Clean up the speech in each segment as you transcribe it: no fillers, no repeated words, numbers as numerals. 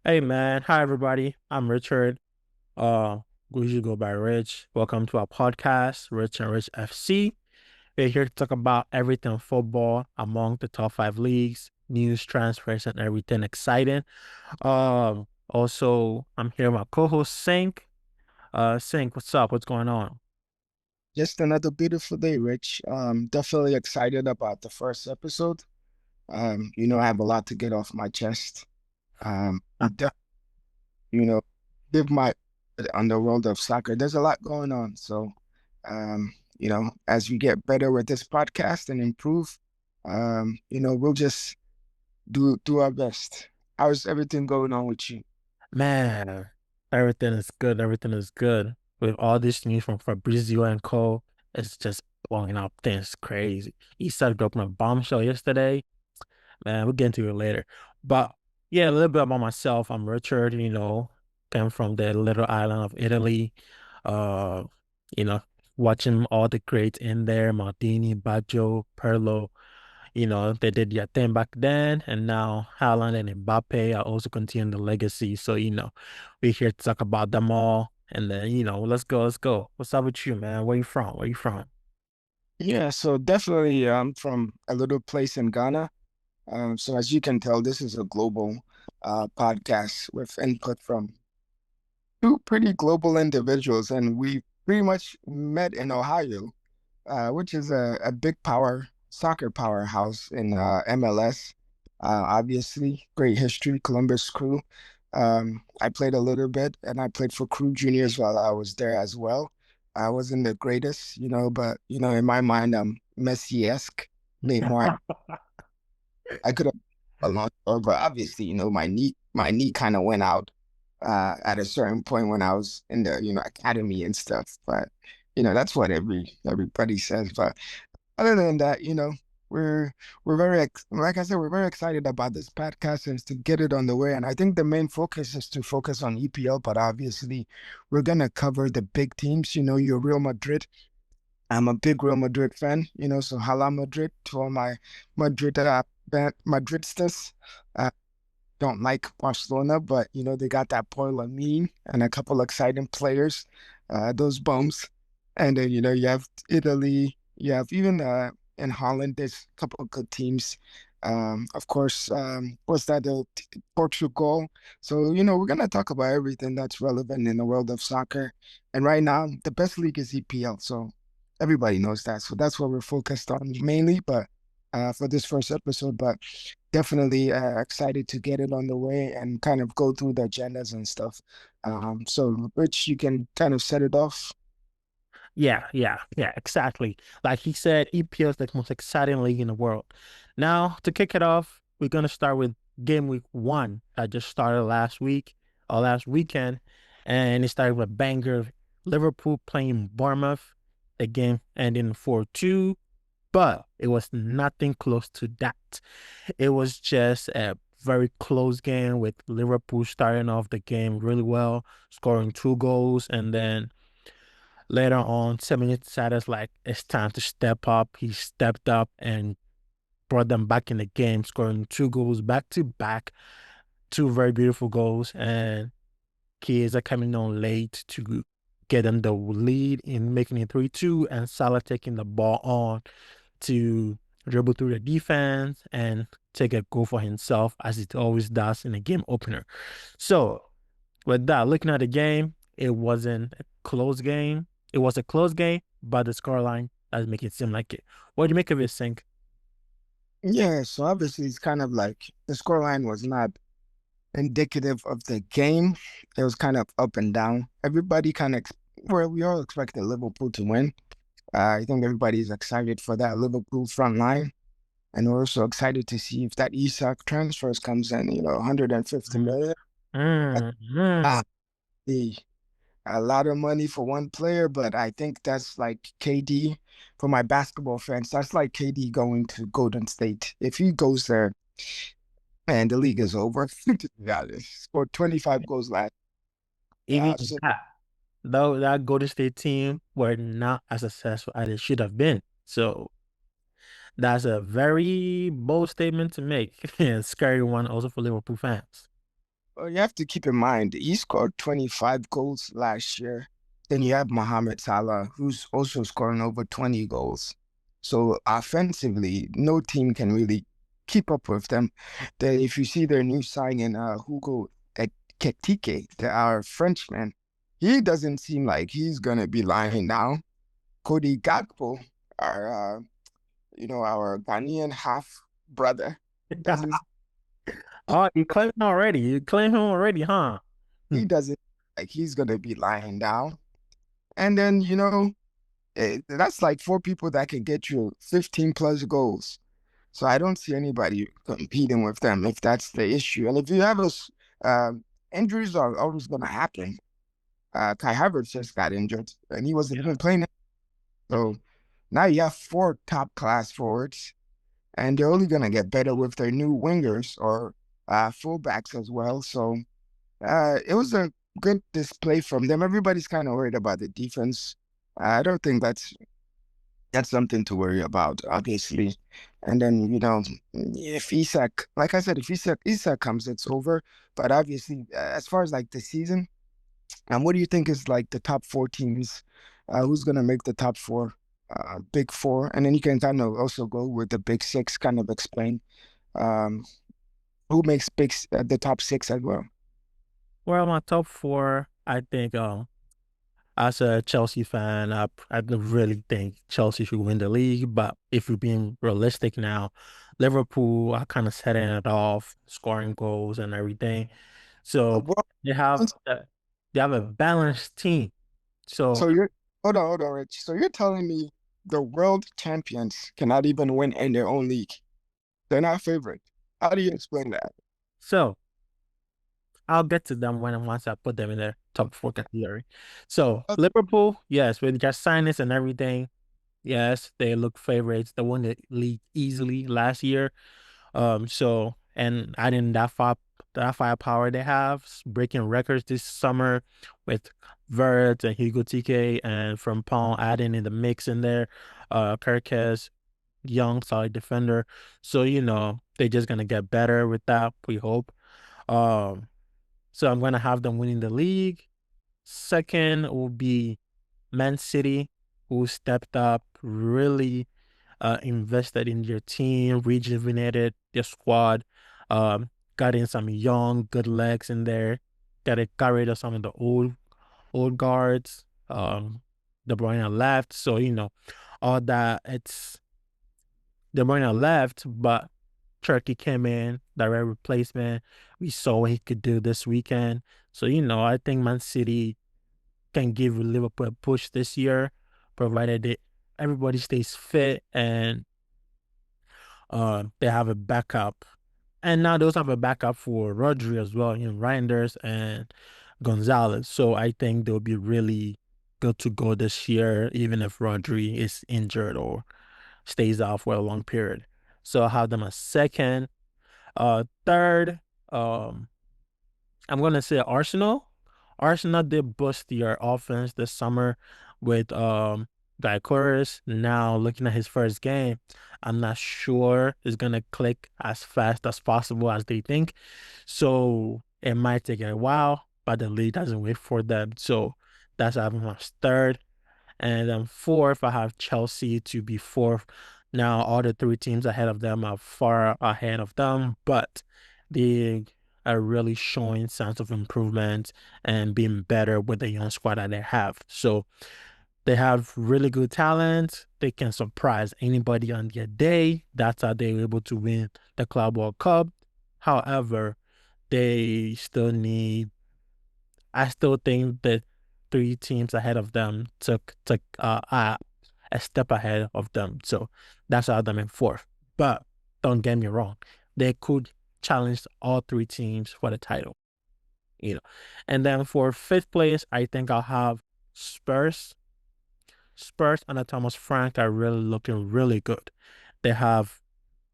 Hey man, hi everybody. I'm Richard. Uh, we usually go by Rich. Welcome to our podcast, Rich and Rich FC. We're here to talk about everything football among the top five leagues, news, transfers, and everything exciting. Also, I'm here with my co-host Sink. Sink, what's up? What's going on? Just another beautiful day, Rich. Definitely excited about the first episode. I have a lot to get off my chest. I def you know, give my on the world of soccer. There's a lot going on. So, as we get better with this podcast and improve, we'll just do our best. How's everything going on with you? Man, everything is good. Everything is good. With all this news from Fabrizio and Co, it's just blowing up things crazy. He started dropping a bombshell yesterday. Man, we'll get into it later. But yeah, a little bit about myself. I'm Richard, came from the little island of Italy. Uh, you know, watching all the greats in there, Maldini, Baggio, Pirlo, they did their thing back then, and now Haaland and Mbappe are also continuing the legacy. So, we're here to talk about them all. And then, let's go, let's go. What's up with you, man? Where you from? Where you from? Yeah, so definitely I'm from a little place in Ghana. So as you can tell, this is a global podcast with input from two pretty global individuals, and we pretty much met in Ohio, which is a big soccer powerhouse in MLS. Obviously, great history, Columbus Crew. I played a little bit, and I played for Crew Juniors while I was there as well. I wasn't the greatest, but in my mind, I'm Messi-esque, Neymar. I could have a long story, but obviously, my knee kind of went out at a certain point when I was in the, academy and stuff. But that's what everybody says. But other than that, we're like I said, we're very excited about this podcast and to get it on the way. And I think the main focus is to focus on EPL, but obviously we're gonna cover the big teams. Your Real Madrid. I'm a big Real Madrid fan, so Hala Madrid to all my Madrid Madridistas. Uh, don't like Barcelona, but they got that Paul mean and a couple exciting players, those bums. And then you have Italy, you have even in Holland, there's a couple of good teams. Of course, what's that? Portugal. So we're gonna talk about everything that's relevant in the world of soccer. And right now, the best league is EPL. So everybody knows that. So that's what we're focused on mainly, but for this first episode. But definitely excited to get it on the way and kind of go through the agendas and stuff. So Rich, you can kind of set it off. Yeah, exactly. Like he said, EPL is the most exciting league in the world. Now, to kick it off, we're gonna start with game week one that just started last week or last weekend, and it started with a banger. Liverpool playing Bournemouth. The game ending 4-2, but it was nothing close to that. It was just a very close game with Liverpool starting off the game really well, scoring two goals, and then later on, 7 minutes decided like it's time to step up. He stepped up and brought them back in the game, scoring two goals back to back, two very beautiful goals. And Kids are coming on late to get them the lead in making it 3-2, and Salah taking the ball on to dribble through the defense and take a goal for himself as it always does in a game opener. So with that, looking at the game, it wasn't a close game. It was a close game, but the scoreline doesn't make it seem like it. What do you make of it, Sink? Yeah, so obviously it's kind of like the scoreline was not indicative of the game. It was kind of up and down. Everybody kind of, well, we all expected Liverpool to win. I think everybody's excited for that Liverpool front line. And we're also excited to see if that Isak transfers comes in, 150 Mm, million. mm. Ah, the a lot of money for one player, but I think that's like KD for my basketball fans. That's like KD going to Golden State. If he goes there, man, the league is over. To be honest, scored 25 goals last. Even So that, though, that Golden State team were not as successful as they should have been. So that's a very bold statement to make, and scary one also for Liverpool fans. Well, you have to keep in mind, he scored 25 goals last year. Then you have Mohamed Salah, who's also scoring over 20 goals. So offensively, no team can really keep up with them. If you see their new signing, Hugo Ekitike, our Frenchman, he doesn't seem like he's gonna be lying down. Cody Gakpo, our our Ghanaian half brother, doesn't Oh, you claimed him already. You claimed him already, huh? Hmm. he doesn't like he's gonna be lying down. And then, that's like four people that can get you 15 plus goals. So I don't see anybody competing with them if that's the issue. And if you have uh, injuries are always going to happen. Kai Havertz just got injured and he wasn't even playing. So now you have four top class forwards, and they're only going to get better with their new wingers or fullbacks as well. So it was a good display from them. Everybody's kind of worried about the defense. I don't think that's something to worry about, obviously. And then, if Isak, like I said, if Isak comes, it's over. But obviously, as far as like the season, what do you think is like the top four teams? Who's gonna make the top four, big four? And then you can kind of also go with the big six, kind of explain um, who makes the top six as well. Well, my top four, I think, as a Chelsea fan, I don't really think Chelsea should win the league. But if we're being realistic now, Liverpool are kind of setting it off, scoring goals and everything. So Well, they have they have a balanced team. So so you're hold on, Rich. So you're telling me the world champions cannot even win in their own league? They're not favorite. How do you explain that? so I'll get to them when once I put them in the top four category. So Uh, Liverpool, yes, with their signings and everything, yes, they look favorites. They won the league easily last year. So and adding that firepower they have, breaking records this summer with Vert and Hugo TK and from Paul adding in the mix in there, Kirkes, young, solid defender. So, they're just gonna get better with that, we hope. Um, so I'm gonna have them winning the league. Second will be Man City, who stepped up, really invested in your team, rejuvenated their squad, got in some young, good legs in there, got rid of some of the old guards. De Bruyne left, so all that. It's De Bruyne left, but Turkey came in, direct replacement. We saw what he could do this weekend. So I think Man City can give Liverpool a push this year, provided everybody stays fit and they have a backup. And now they also have a backup for Rodri as well, Reinders and Gonzalez. So I think they'll be really good to go this year, even if Rodri is injured or stays out for a long period. So I'll have them a second. Third, um, I'm gonna say Arsenal. Arsenal did boost their offense this summer with Gyökeres. Now looking at his first game, I'm not sure it's gonna click as fast as possible as they think. So it might take a while, but the league doesn't wait for them. So that's having my third. And then fourth, I have Chelsea to be fourth. Now, all the three teams ahead of them are far ahead of them, but they are really showing signs of improvement and being better with the young squad that they have. So they have really good talent. They can surprise anybody on their day. That's how they were able to win the Club World Cup. However, they still need I still think the three teams ahead of them took a step ahead of them. So that's how them in fourth. But don't get me wrong, they could challenge all three teams for the title. You know. And then for fifth place, I think I'll have Spurs. Spurs under Thomas Frank are really looking really good. They have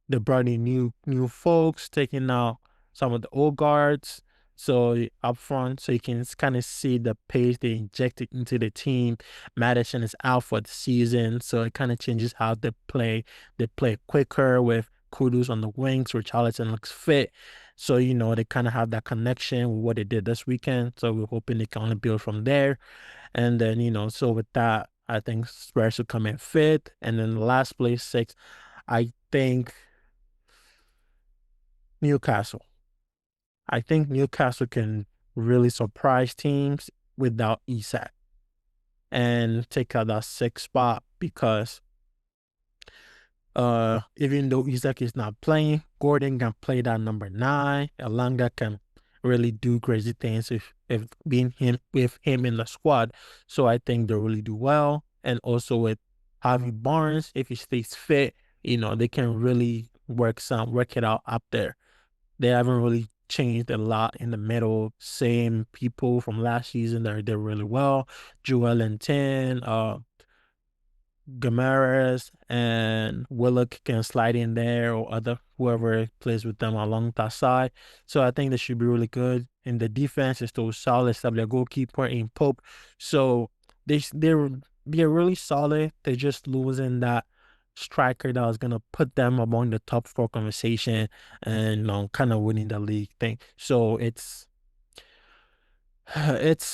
they brought in new folks, taking out some of the old guards. So up front, so you can kind of see the pace they injected into the team. Madison is out for the season, so it kind of changes how they play. They play quicker with Kudus on the wings. Richarlison looks fit. So, they kind of have that connection with what they did this weekend. So we're hoping they can only build from there. And then, so with that, I think Spurs will come in fifth. And then the last place, sixth, I think Newcastle. I think Newcastle can really surprise teams without Isak and take out that sixth spot because even though Isak is not playing, Gordon can play that number nine. Elanga can really do crazy things if being him with him in the squad. So I think they really do well. And also with Javi Barnes, if he stays fit, they can really work it out up there. They haven't really changed a lot in the middle. Same people from last season. They're really well. Joel and Ten, Gamares and Willock can slide in there or other whoever plays with them along that side. So I think they should be really good. And the defense is still solid, except their goalkeeper in Pope. So they're really solid. They're just losing that striker that was gonna put them among the top four conversation and kind of winning the league thing. So it's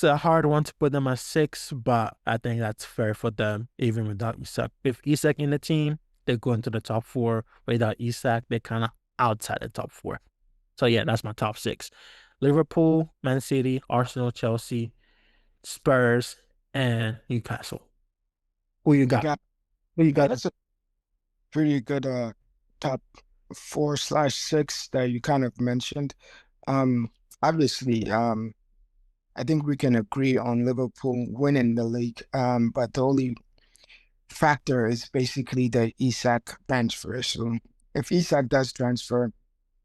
a hard one to put them at six, but I think that's fair for them, even without Isak. With Isak in the team, they go into the top four. Without Isak, they're kind of outside the top four. So yeah, that's my top six. Liverpool, Man City, Arsenal, Chelsea, Spurs, and Newcastle. Who you I got? got, Who you got? that's a pretty good top 4/6 that you kind of mentioned. Um, Obviously, I think we can agree on Liverpool winning the league. But the only factor is basically the Isak transfer. So if Isak does transfer,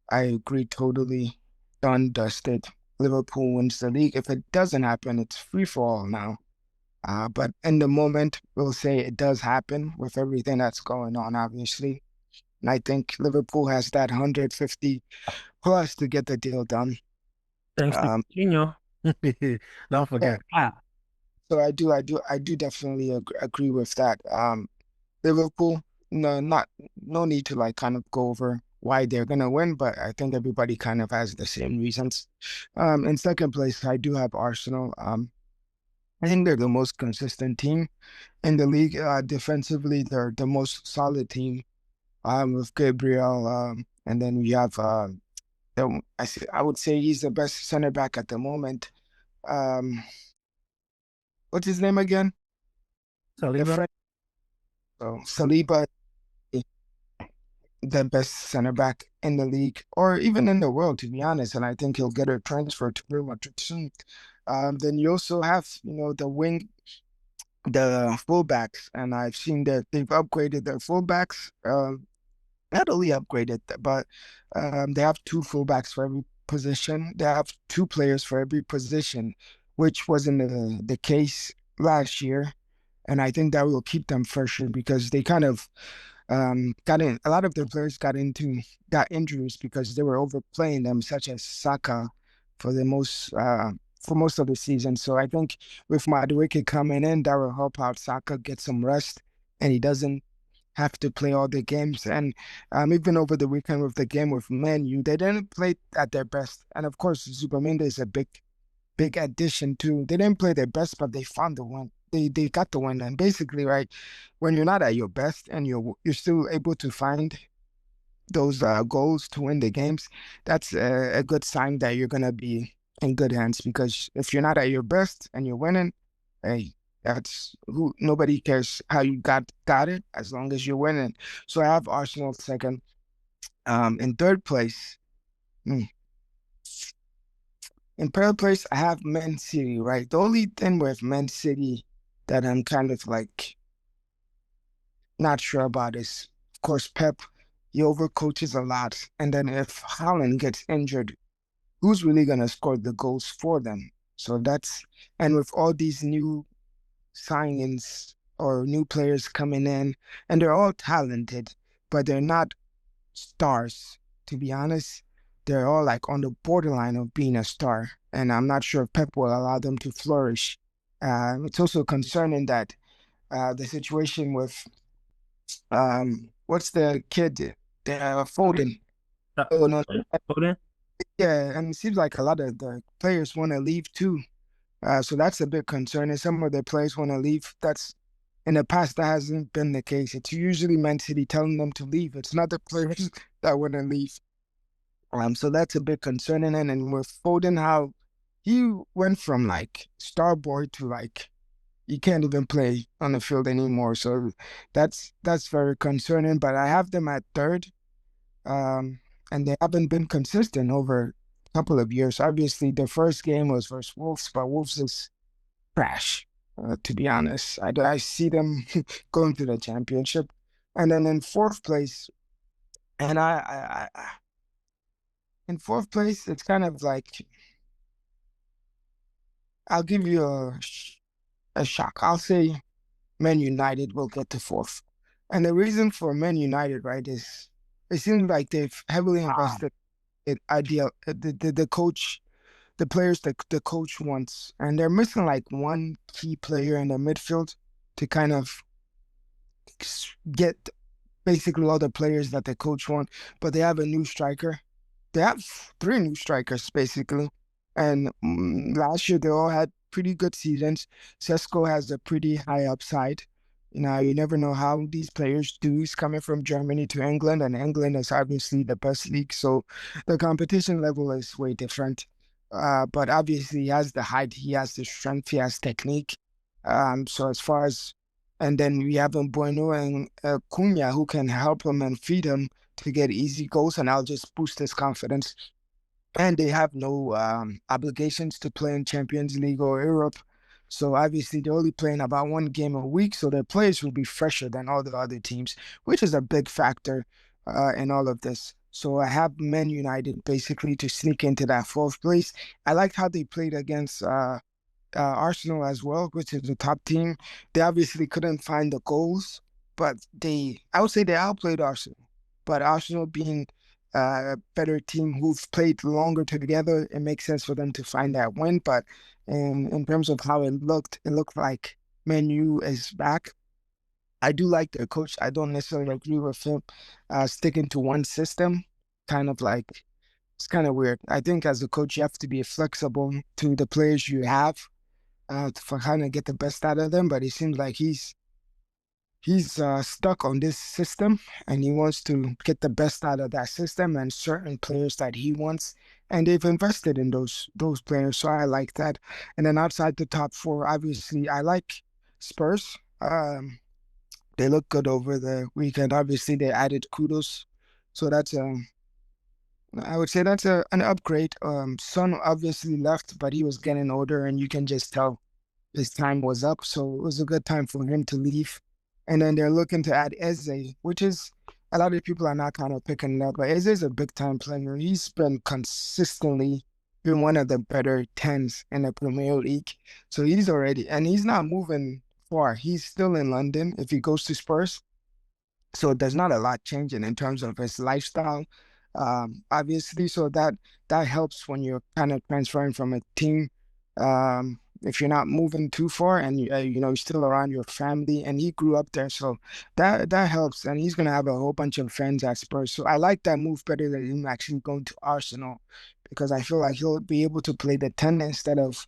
I agree totally. Done, dusted. Liverpool wins the league. If it doesn't happen, it's free for all now. But in the moment, we'll say it does happen with everything that's going on, obviously. And I think Liverpool has that 150 plus to get the deal done. Thanks to Um, Coutinho. Don't yeah, forget. so I do definitely agree with that. Liverpool, no need to like kind of go over why they're gonna win, but I think everybody kind of has the same reasons. In second place, I do have Arsenal. I think they're the most consistent team in the league. Defensively, they're the most solid team. With Gabriel, and then we have I would say he's the best center back at the moment. Um, what's his name again? The Saliba. French. So Saliba, the best center back in the league or even in the world, to be honest. And I think he'll get a transfer to Real Madrid soon. Then you also have, the fullbacks, and I've seen that they've upgraded their fullbacks. Not only upgraded, but they have two fullbacks for every position. They have two players for every position, which wasn't the case last year. And I think that will keep them fresher because they kind of got in. A lot of their players got injuries because they were overplaying them, such as Saka, for the most for most of the season. So I think with Madueke coming in, that will help out Saka get some rest, and he doesn't have to play all the games. And even over the weekend with the game with Man U, they didn't play at their best. And of course, Superminda is a big addition too. They didn't play their best, but they found the win. They got the win. And basically, right, when you're not at your best and you're still able to find those goals to win the games, that's a good sign that you're gonna be in good hands. Because if you're not at your best and you're winning, hey, that's who nobody cares how you got it as long as you're winning. So I have Arsenal second. In third place, hmm, in third place, I have Man City, right? The only thing with Man City that I'm kind of like not sure about is, of course, Pep. He overcoaches a lot. And then if Haaland gets injured, who's really going to score the goals for them? So and with all these new signings or new players coming in, and they're all talented, but they're not stars, to be honest. They're all like on the borderline of being a star, and I'm not sure if Pep will allow them to flourish. It's also concerning that the situation with what's the kid, Foden? Uh, Oh no, Foden? Yeah, and it seems like a lot of the players want to leave too. So that's a bit concerning. Some of the players want to leave. That's in the past that hasn't been the case. It's usually Man City telling them to leave. It's not the players that want to leave. So that's a bit concerning. And then with Foden, how he went from like star boy to like he can't even play on the field anymore. So that's very concerning. But I have them at third, um, and they haven't been consistent over a couple of years. Obviously, the first game was versus Wolves, but Wolves is trash. To be honest, I see them going to the championship, and then in fourth place, and in fourth place, it's kind of like I'll give you a shock. I'll say Man United will get to fourth. And the reason for Man United, right, is it seems like they've heavily Wow. invested in the coach, the players that the coach wants, and they're missing like one key player in the midfield to kind of get basically all the players that the coach want. But they have a new striker. They have three new strikers basically, and last year they all had pretty good seasons. Sesko has a pretty high upside. You know, you never know how these players do. He's coming from Germany to England, and England is obviously the best league, so the competition level is way different. But obviously, he has the height, he has the strength, he has technique. So as far as, and then we have Bueno and Cunha who can help him and feed him to get easy goals, and I'll just boost his confidence. And they have no obligations to play in Champions League or Europe. So obviously they're only playing about one game a week, so their players will be fresher than all the other teams, which is a big factor in all of this. So I have Man United basically to sneak into that fourth place. I liked how they played against Arsenal as well, which is the top team. They obviously couldn't find the goals, but I would say they outplayed Arsenal. But Arsenal being a better team who've played longer together, it makes sense for them to find that win. But in terms of how it looked like Man U is back. I do like their coach. I don't necessarily agree with him sticking to one system. Kind of like it's kind of weird. I think as a coach, you have to be flexible to the players you have for kind of get the best out of them. But it seems like he's stuck on this system, and he wants to get the best out of that system and certain players that he wants. And they've invested in those players, so I like that. And then outside the top four, obviously, I like Spurs. They look good over the weekend. Obviously, they added Kudos, so I would say that's an upgrade. Son obviously left, but he was getting older, and you can just tell his time was up, so it was a good time for him to leave. And then they're looking to add Eze, which is a lot of people are not kind of picking it up, but Eze is a big time player. He's been consistently been one of the better tens in the Premier League. So he's not moving far. He's still in London if he goes to Spurs. So there's not a lot changing in terms of his lifestyle, obviously. So that helps when you're kind of transferring from a team. If you're not moving too far and you're still around your family, and he grew up there, so that helps. And he's gonna have a whole bunch of friends at Spurs. So I like that move better than him actually going to Arsenal, because I feel like he'll be able to play the 10 instead of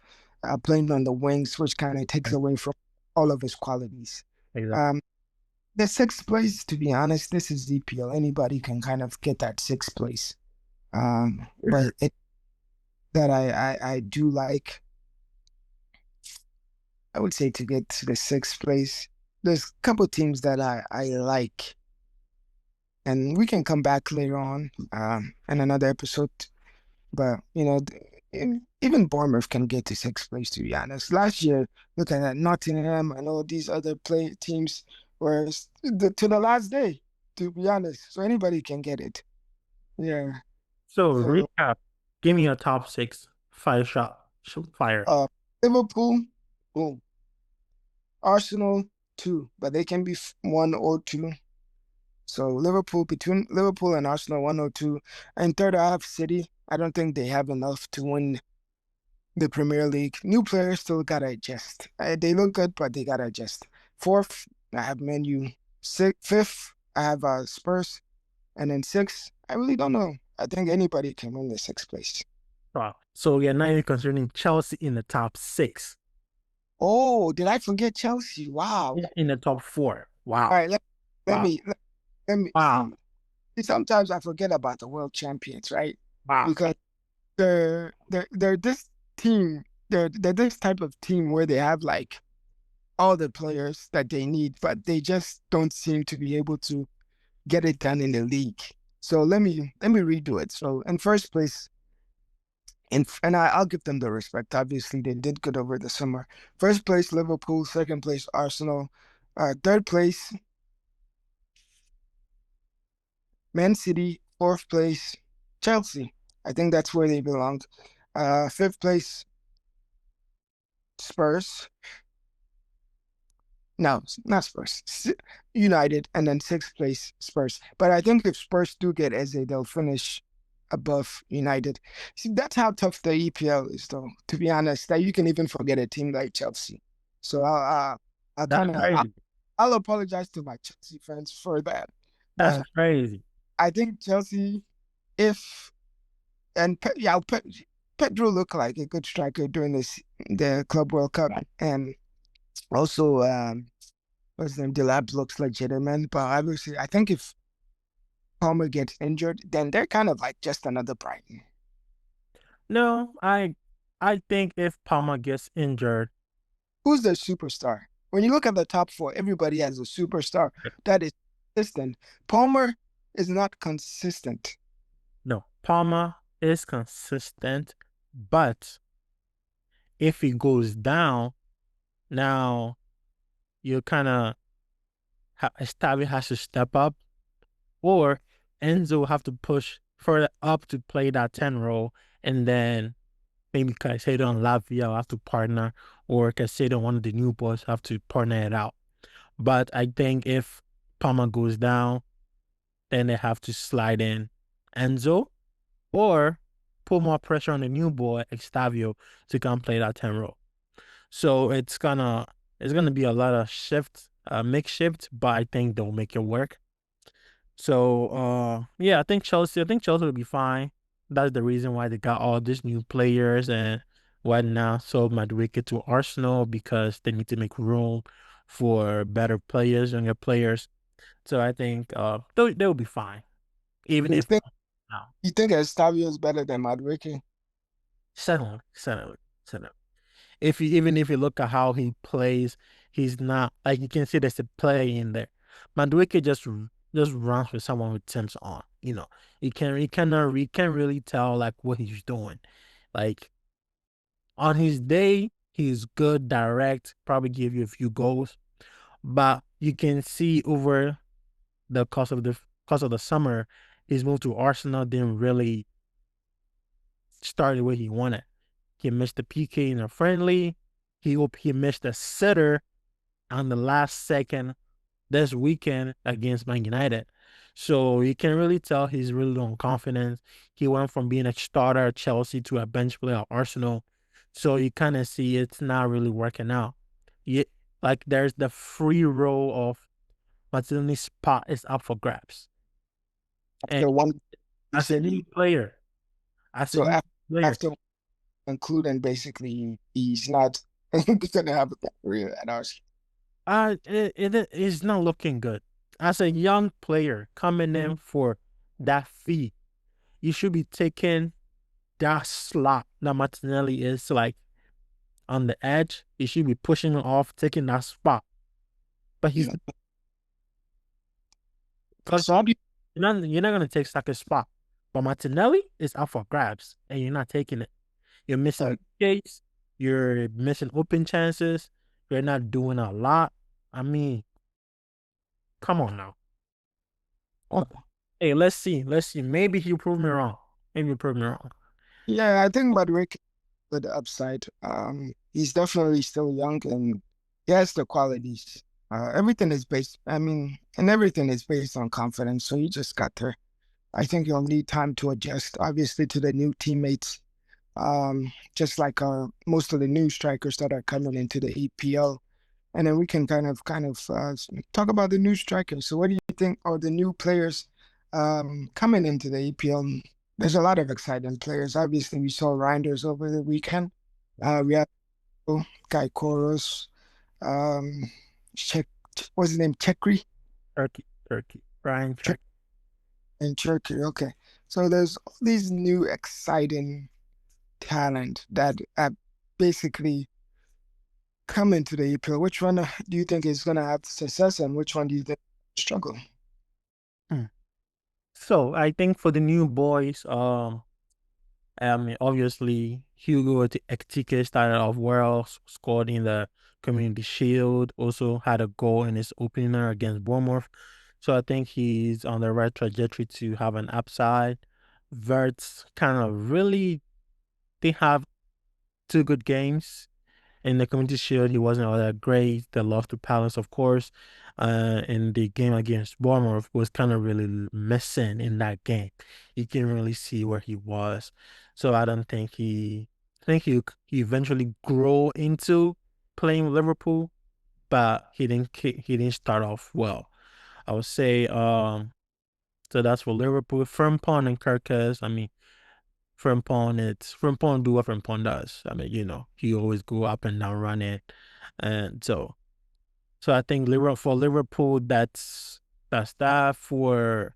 playing on the wings, which kind of takes away from all of his qualities. Exactly. Um, the sixth place, to be honest, this is EPL. Anybody can kind of get that sixth place. But it that I do like, I would say to get to the sixth place, there's a couple teams that I like, and we can come back later on in another episode. But even Bournemouth can get to sixth place. To be honest, last year, looking at Nottingham and all these other play teams were to the last day. To be honest, so anybody can get it. Yeah. So So recap. Give me a top six. Fire shot. Shoot fire. uh, Liverpool, boom. Arsenal, two, but they can be one or two. So Liverpool, between Liverpool and Arsenal, one or two. And third, I have City. I don't think they have enough to win the Premier League. New players still gotta adjust. They look good, but they gotta adjust. Fourth, I have Man U. Fifth, I have Spurs, and then sixth, I really don't know. I think anybody can win the sixth place. Wow. So you're not even considering Chelsea in the top six, Oh, did I forget Chelsea? Wow. in the top four. All Wow. right, let Wow. me let me Wow. sometimes I forget about the world champions, right? Wow. Because they're this team, they're this type of team where they have like all the players that they need, but they just don't seem to be able to get it done in the league. So let me redo it. So in first place, and I'll give them the respect. Obviously, they did good over the summer. First place, Liverpool. Second place, Arsenal. Third place, Man City. Fourth place, Chelsea. I think that's where they belonged. Fifth place, Spurs. No, not Spurs. United, and then sixth place Spurs. But I think if Spurs do get Eze, they'll finish above United. See, that's how tough the EPL is, though. To be honest, that you can even forget a team like Chelsea. So I'll That's kind of crazy. I'll apologize to my Chelsea fans for that. That's Uh, crazy. I think Chelsea, if and yeah, Pedro looked like a good striker during the Club World Cup, and also what's his name? Delap looks legitimate, but obviously, I think if Palmer gets injured, then they're kind of like just another Brighton. No, I think if Palmer gets injured, Who's the superstar? When you look at the top four, everybody has a superstar that is consistent. Palmer is not consistent. no, Palmer is consistent, but if he goes down, now you kind of Estavi has to step up, or Enzo will have to push further up to play that 10 role, and then maybe Caicedo and Lavia will have to partner, or Caicedo, one of the new boys, have to partner it out. But I think if Palmer goes down, then they have to slide in Enzo, or put more pressure on the new boy, Extavio, to come play that 10 role. So it's gonna be a lot of makeshift, but I think they'll make it work. So yeah, I think Chelsea will be fine. That's the reason why they got all these new players and whatnot. So Madueke to Arsenal because they need to make room for better players, younger players. So I think they'll be fine. Even You if think no, you think Estavio is better than Madueke? settle. Even if you look at how he plays, he's not like you can see there's a play in there. Madueke just runs with someone with Tim's on. You can't really tell like what he's doing. Like on his day, he's good, direct, probably give you a few goals, but you can see over the summer, his move to Arsenal didn't really start the way he wanted. He missed the PK in a friendly. He missed a sitter on the last second this weekend against Man United. So you can really tell he's really on confidence. He went from being a starter at Chelsea to a bench player at Arsenal. So you kind of see it's not really working out. Yeah, like there's the free role of Martinelli's spot is up for grabs. And After one as a season, new player, as a so new player, after concluding, basically he's not gonna have a career at Arsenal. it is not looking good. As a young player coming in for that fee, you should be taking that slot that Martinelli is like on the edge. You should be pushing it off, taking that spot. But he's Yeah. because So how do you you're not gonna take Saka's spot. But Martinelli is up for grabs, and you're not taking it. You're missing gates. You're missing open chances. You're not doing a lot. I mean, come on now. oh, Hey, let's see. Let's see. Maybe he'll prove me wrong. Maybe he'll prove me wrong. yeah, I think Madueke with the upside. He's definitely still young and he has the qualities. Everything is based, I mean, and everything is based on confidence. So you just got there. I think you'll need time to adjust, obviously, to the new teammates. Just like most of the new strikers that are coming into the EPL. And then we can kind of talk about the new strikers. So what do you think are the new players coming into the EPL? there's a lot of exciting players. Obviously, we saw Reinders over the weekend. We have Guy Koros, um, Czech, what's his name? Chekri Turkey, Ryan Czech Turkey. and Turkey. Okay, so there's all these new exciting talent that basically come into the EPL. Which one do you think is going to have success, and which one do you think struggle? Hmm. So I think for the new boys, obviously Hugo Ekitike started off well, scored in the Community Shield, also had a goal in his opener against Bournemouth. So I think he's on the right trajectory to have an upside. Verts kind of really they have two good games. In the Community Shield, he wasn't all that great. The loss to Palace, of course, in the game against Bournemouth was kind of really missing in that game. You can really see where he was. So I don't think I think he eventually grow into playing with Liverpool, but he didn't start off well. I would say so that's for Liverpool. Frimpong and Kirkes. I mean, Frimpong do what Frimpong does. I mean, he always go up and down running. And so I think Liverpool for Liverpool, that's that. For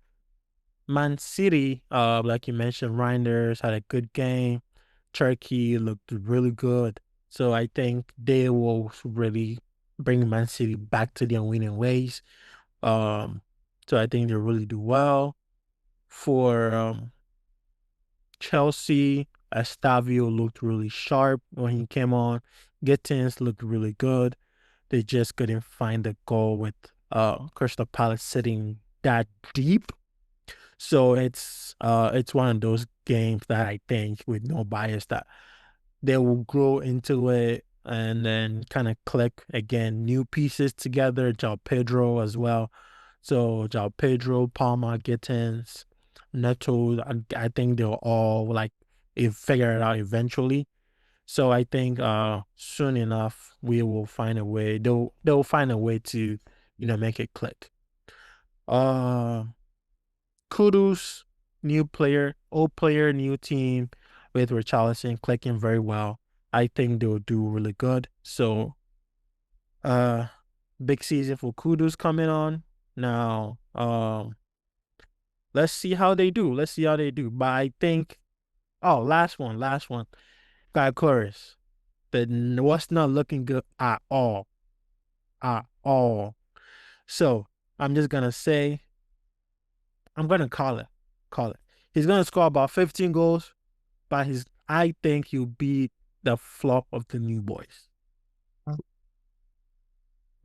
Man City, like you mentioned, Reinders had a good game. Turkey looked really good. So I think they will really bring Man City back to their winning ways. Um, so I think they really do well. For Chelsea, Estavio looked really sharp when he came on. Gittins looked really good. They just couldn't find the goal with Crystal Palace sitting that deep. So it's one of those games that I think with no bias that they will grow into it and then kind of click again, new pieces together. João Pedro as well. So João Pedro, Palma, Gittins, Neto, I think they'll all like figure it out eventually. So I think soon enough we will find a way. They'll find a way to, make it click. Uh Kudos, new player, old player, new team with Richarlison clicking very well. I think they'll do really good. So uh big season for Kudos coming on. Now let's see how they do. Let's see how they do. But I think last one. Guy Chorus. But what's not looking good at all. At all. So I'm just gonna say, I'm gonna call it. Call it. He's gonna score about 15 goals, but I think he'll be the flop of the new boys.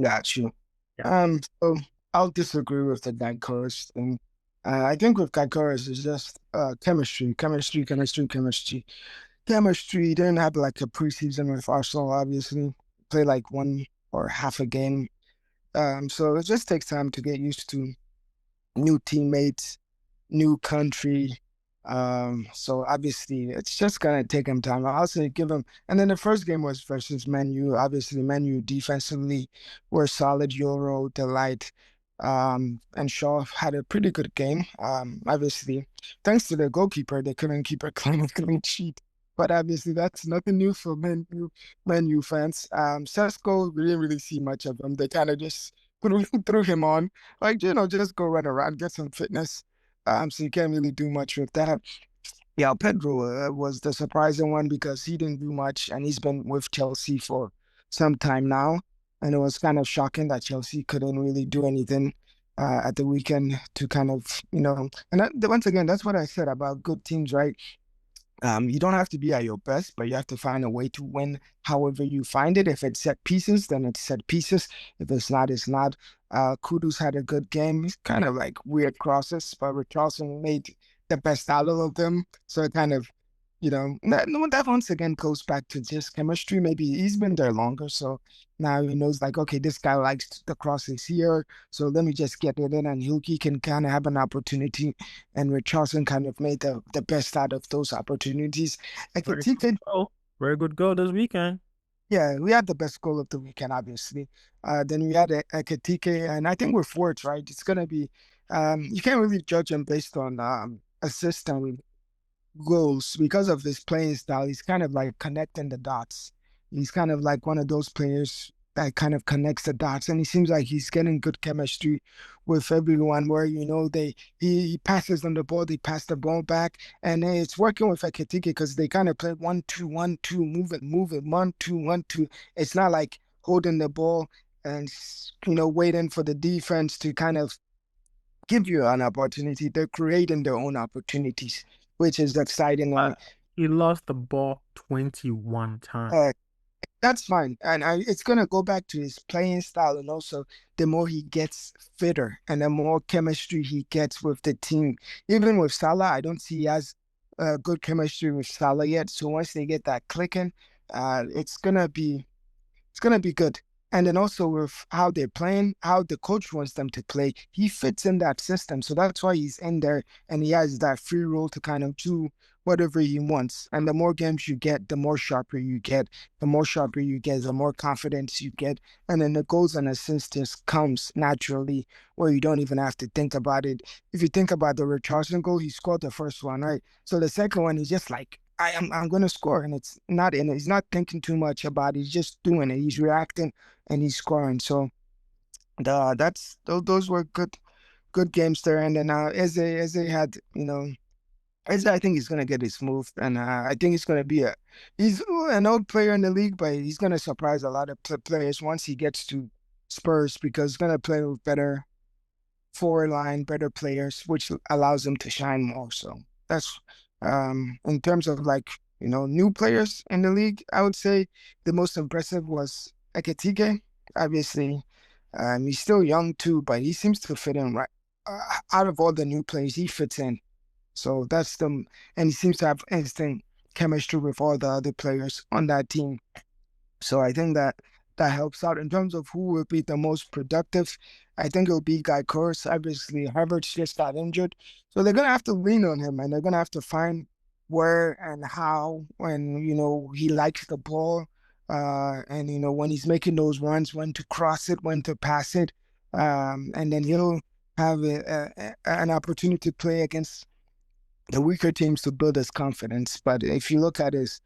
Got you. Yeah. So I'll disagree with the Gycoris thing. I think with Gycoris it's just chemistry. Didn't have like a preseason with Arsenal, obviously. Play like one or half a game. So it just takes time to get used to new teammates, new country. So obviously it's just gonna take him time. I'll say give him. And then the first game was versus Manu. Obviously, Manu defensively were solid. Euro, Delight, and Shaw had a pretty good game. Obviously, thanks to the goalkeeper, they couldn't keep a clean sheet. But obviously, that's nothing new for Manu fans. Sesko, we didn't really see much of him. They kind of just threw him on, like just go run around, get some fitness. So you can't really do much with that. Yeah, Pedro was the surprising one because he didn't do much, and he's been with Chelsea for some time now. And it was kind of shocking that Chelsea couldn't really do anything at the weekend to kind of, and once again, that's what I said about good teams, right? You don't have to be at your best, but you have to find a way to win however you find it. If it's set pieces, then it's set pieces. If it's not, it's not. Kudus had a good game. He's kind of like weird crosses, but Richarlison made the best out of them. So it kind of, that once again goes back to just chemistry. Maybe he's been there longer, so now he knows like, okay, this guy likes the crosses here, so let me just get it in, and he can kind of have an opportunity. And Richarlison kind of made the best out of those opportunities. Like Very he good could, goal. Very good goal this weekend. yeah, we had the best goal of the weekend, obviously. Then we had Ekitike, and I think we're fourth, right? It's gonna be, you can't really judge him based on assist goals because of his playing style. He's kind of like connecting the dots. He's kind of like one of those players that kind of connects the dots, and he seems like he's getting good chemistry with everyone. Where he passes them the ball, they pass the ball back, and it's working with Ekitike because they kind of play 1-2, 1-2, move it, 1-2, 1-2. It's not like holding the ball and waiting for the defense to kind of give you an opportunity. They're creating their own opportunities, which is exciting. Uh, And he lost the ball 21 times. uh, that's fine. And it's going to go back to his playing style. And also, the more he gets fitter and the more chemistry he gets with the team. Even with Salah, I don't see he has good chemistry with Salah yet. So once they get that clicking, it's gonna be good. And then also with how they're playing, how the coach wants them to play, he fits in that system. So that's why he's in there and he has that free role to kind of do whatever he wants. And the more games you get, the more sharper you get. The more sharper you get, the more confidence you get. And then the goals and assists just comes naturally where you don't even have to think about it. If you think about the Richarlison goal, he scored the first one, right? So the second one is just like I'm gonna score, and it's not in it. He's not thinking too much about it. He's just doing it. He's reacting and he's scoring. So those were good games there. And then Eze had Eze, I think he's gonna get his move, and I think he's an old player in the league, but he's gonna surprise a lot of players once he gets to Spurs because he's gonna play with better forward line, better players, which allows them to shine more. So that's in terms of like, new players in the league, I would say the most impressive was Ekitike. Obviously, he's still young too, but he seems to fit in right. Out of all the new players, he fits in. So and he seems to have instant chemistry with all the other players on that team. So I think that helps out in terms of who will be the most productive. I think it'll be Guy Kors. Obviously, Havertz just got injured, so they're gonna have to lean on him, and they're gonna have to find where and how when he likes the ball, and when he's making those runs, when to cross it, when to pass it, and then he'll have an opportunity to play against the weaker teams to build his confidence. But if you look at his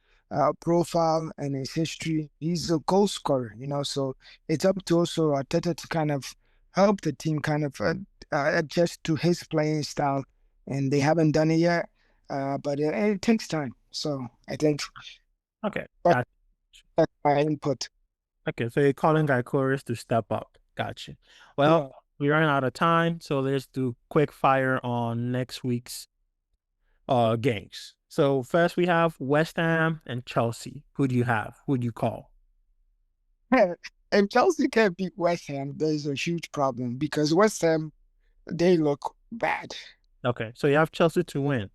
profile and his history, he's a goal scorer, so it's up to also Arteta to kind of help the team kind of adjust to his playing style. And they haven't done it yet, but it takes time. So I think Okay, that's got my input. okay. So you're calling Guy Chorus to step up. Gotcha. Yeah. Well, we ran out of time, so let's do quick fire on next week's games. So first we have West Ham and Chelsea. Who do you have? Who do you call? If Chelsea can't beat West Ham, there's a huge problem because West Ham, they look bad. Okay, so you have Chelsea to win.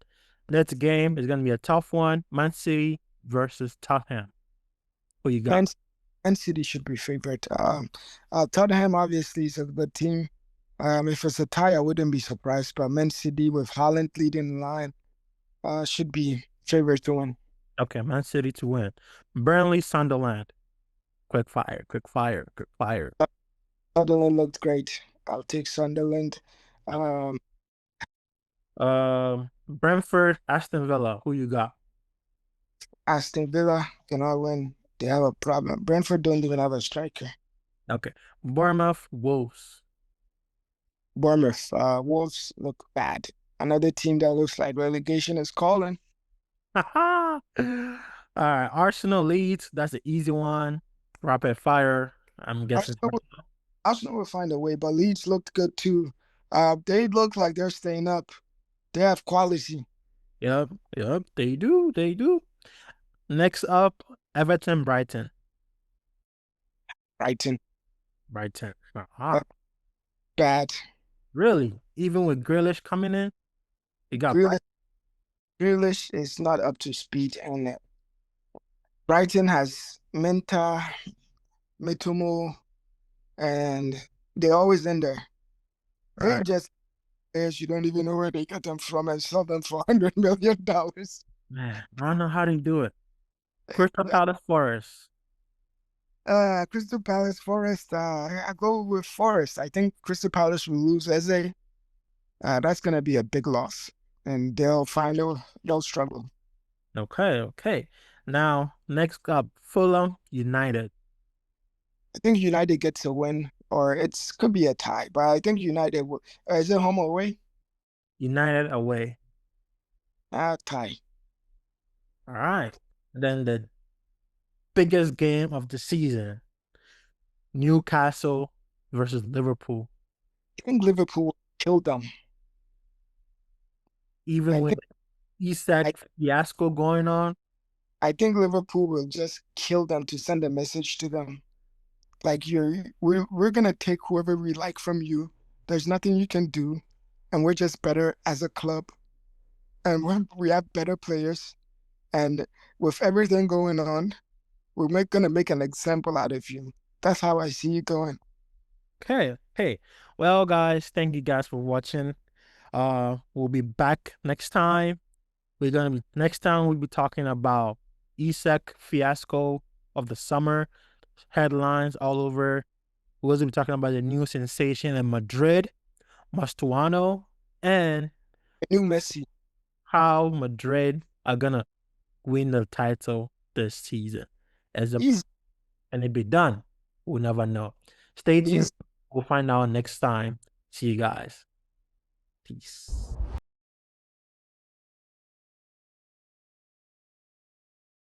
Next game is going to be a tough one. Man City versus Tottenham. Who you got? Man, Man City should be favorite. Tottenham obviously is a good team. If it's a tie, I wouldn't be surprised. But Man City with Haaland leading the line, should be favorite to win. Okay, Man City to win. Burnley, Sunderland. Quick fire, quick fire, quick fire. Sunderland looked great. I'll take Sunderland. Um, Brentford, Aston Villa. Who you got? Aston Villa cannot win. They have a problem. Brentford don't even have a striker. Okay, Bournemouth, Wolves. Bournemouth, Wolves look bad. Another team that looks like relegation is calling. All right, Arsenal Leeds. That's the easy one. Rapid fire. I'm guessing. Arsenal, Arsenal will find a way, but Leeds looked good too. They look like they're staying up. They have quality. Yep, yep. They do, they do. Next up, Everton, Brighton. Brighton, Brighton. uh, bad. Really? Even with Grealish coming in, you got Grealish, Grealish is not up to speed, and Brighton has Menta, Mitumo, and they're always in there. They right. just players you don't even know where they get them from and sell them for $100 million. Man, I don't know how they do it. Crystal Palace, Forest. Crystal Palace, Forest. I go with Forest. I think Crystal Palace will lose Eze. That's gonna be a big loss. and they'll struggle. Okay, okay. Now, next up, Fulham United. I think United gets a win, or it's could be a tie, but I think United will. Is it home or away? United away. Tie. All right. Then the biggest game of the season, Newcastle versus Liverpool. I think Liverpool will kill them. Even I with think I Isak fiasco going on. I think Liverpool will just kill them to send a message to them. Like we're gonna take whoever we like from you. There's nothing you can do, and we're just better as a club, and we have better players. And with everything going on, gonna make an example out of you. That's how I see it going. Okay. Hey. Well, guys, thank you guys for watching. We'll be back next time. Next time we'll be talking about Isak fiasco of the summer, headlines all over. We'll also be talking about the new sensation in Madrid, Mastuano, and New Messi, how Madrid are gonna win the title this season. As a he's and it be done. We'll never know. Stay tuned. he's We'll find out next time. See you guys. Peace.